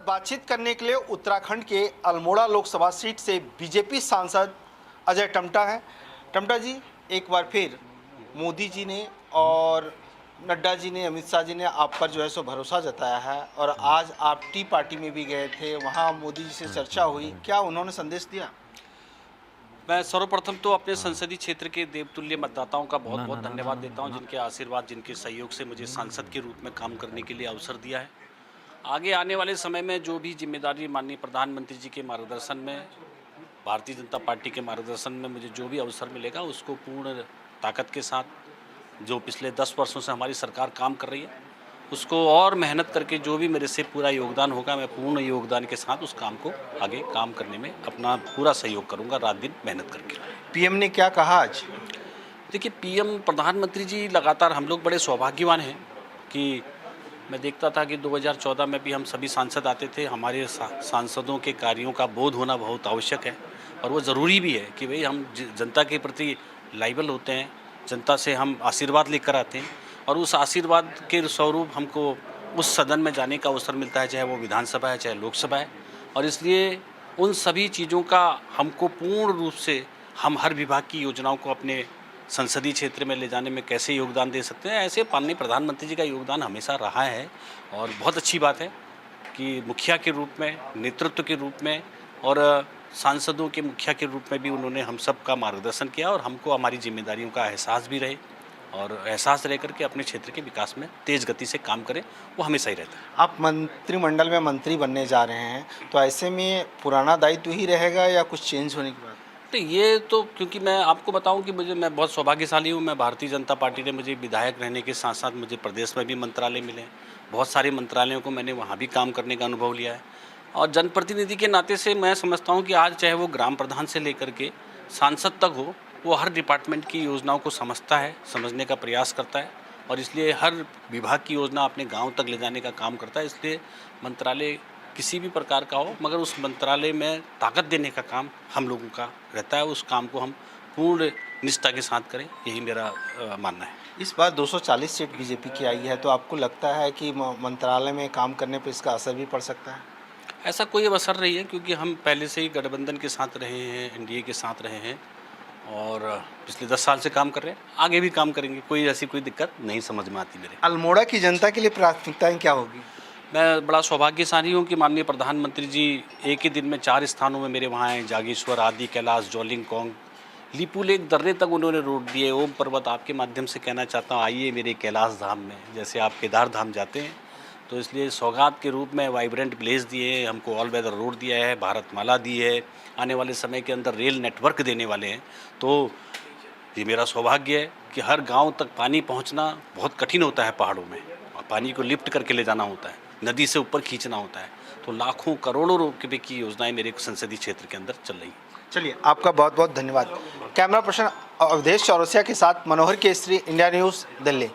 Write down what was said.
बातचीत करने के लिए उत्तराखंड के अल्मोड़ा लोकसभा सीट से बीजेपी सांसद अजय टम्टा हैं। टम्टा जी, एक बार फिर मोदी जी ने और नड्डा जी ने, अमित शाह जी ने आप पर जो है सो भरोसा जताया है और आज आप टी पार्टी में भी गए थे, वहाँ मोदी जी से चर्चा हुई, क्या उन्होंने संदेश दिया? मैं सर्वप्रथम तो अपने संसदीय क्षेत्र के देवतुल्य मतदाताओं का बहुत बहुत धन्यवाद देता हूं, जिनके आशीर्वाद, जिनके सहयोग से मुझे सांसद के रूप में काम करने के लिए अवसर दिया है। आगे आने वाले समय में जो भी जिम्मेदारी माननीय प्रधानमंत्री जी के मार्गदर्शन में, भारतीय जनता पार्टी के मार्गदर्शन में मुझे जो भी अवसर मिलेगा, उसको पूर्ण ताकत के साथ, जो पिछले 10 वर्षों से हमारी सरकार काम कर रही है, उसको और मेहनत करके जो भी मेरे से पूरा योगदान होगा, मैं पूर्ण योगदान के साथ उस काम को आगे काम करने में अपना पूरा सहयोग करूंगा, रात दिन मेहनत करके। पीएम ने क्या कहा आज? देखिए, पीएम प्रधानमंत्री जी लगातार, हम लोग बड़े सौभाग्यवान हैं कि मैं देखता था कि 2014 में भी हम सभी सांसद आते थे। हमारे सांसदों के कार्यों का बोध होना बहुत आवश्यक है और वो ज़रूरी भी है कि भाई हम जनता के प्रति लायबल होते हैं, जनता से हम आशीर्वाद लेकर आते हैं और उस आशीर्वाद के स्वरूप हमको उस सदन में जाने का अवसर मिलता है, चाहे वो विधानसभा है, चाहे लोकसभा है। और इसलिए उन सभी चीज़ों का हमको पूर्ण रूप से, हम हर विभाग की योजनाओं को अपने संसदीय क्षेत्र में ले जाने में कैसे योगदान दे सकते हैं, ऐसे माननीय प्रधानमंत्री जी का योगदान हमेशा रहा है। और बहुत अच्छी बात है कि मुखिया के रूप में, नेतृत्व के रूप में और सांसदों के मुखिया के रूप में भी उन्होंने हम सब का मार्गदर्शन किया और हमको हमारी जिम्मेदारियों का एहसास भी रहे और एहसास रह करके अपने क्षेत्र के विकास में तेज़ गति से काम करें, वो हमेशा ही रहता है। आप मंत्रिमंडल में मंत्री बनने जा रहे हैं, तो ऐसे में पुराना दायित्व ही रहेगा या कुछ चेंज होने की बात? तो ये तो, क्योंकि मैं आपको बताऊं कि मैं बहुत सौभाग्यशाली हूं। मैं भारतीय जनता पार्टी ने मुझे विधायक रहने के साथ साथ मुझे प्रदेश में भी मंत्रालय मिले। बहुत सारे मंत्रालयों को मैंने वहां भी काम करने का अनुभव लिया है और जनप्रतिनिधि के नाते से मैं समझता हूं कि आज चाहे वो ग्राम प्रधान से लेकर के सांसद तक हो, वो हर डिपार्टमेंट की योजनाओं को समझता है, समझने का प्रयास करता है और इसलिए हर विभाग की योजना अपने गाँव तक ले जाने का काम करता है। इसलिए मंत्रालय किसी भी प्रकार का हो, मगर उस मंत्रालय में ताकत देने का काम हम लोगों का रहता है। उस काम को हम पूर्ण निष्ठा के साथ करें, यही मेरा मानना है। इस बार 240 सीट बीजेपी की आई है, तो आपको लगता है कि मंत्रालय में काम करने पर इसका असर भी पड़ सकता है? ऐसा कोई अब असर नहीं है, क्योंकि हम पहले से ही गठबंधन के साथ रहे हैं, एनडीए के साथ रहे हैं और पिछले 10 साल से काम कर रहे हैं, आगे भी काम करेंगे। कोई ऐसी कोई दिक्कत नहीं समझ में आती मेरे। अल्मोड़ा की जनता के लिए प्राथमिकताएं क्या होगी? मैं बड़ा सौभाग्यशाली हूँ कि माननीय प्रधानमंत्री जी एक ही दिन में 4 स्थानों में मेरे वहाँ आए। जागेश्वर, आदि, कैलाश, जोलिंग, कोंग, लिपुलेख दर्रे तक उन्होंने रोड दिए। ओम पर्वत, आपके माध्यम से कहना चाहता हूँ, आइए मेरे कैलाश धाम में, जैसे आप केदार धाम जाते हैं। तो इसलिए सौगात के रूप में वाइब्रेंट प्लेस दिए, हमको ऑल वेदर रोड दिया है, भारतमाला दी है, आने वाले समय के अंदर रेल नेटवर्क देने वाले हैं। तो ये मेरा सौभाग्य है कि हर गाँव तक पानी पहुँचना बहुत कठिन होता है पहाड़ों में, और पानी को लिफ्ट करके ले जाना होता है, नदी से ऊपर खींचना होता है। तो लाखों करोड़ों रुपए की योजनाएं मेरे संसदीय क्षेत्र के अंदर चल रही हैं। चलिए, आपका बहुत बहुत धन्यवाद। कैमरा पर्सन अवधेश चौरसिया के साथ मनोहर केसरी, इंडिया न्यूज़, दिल्ली।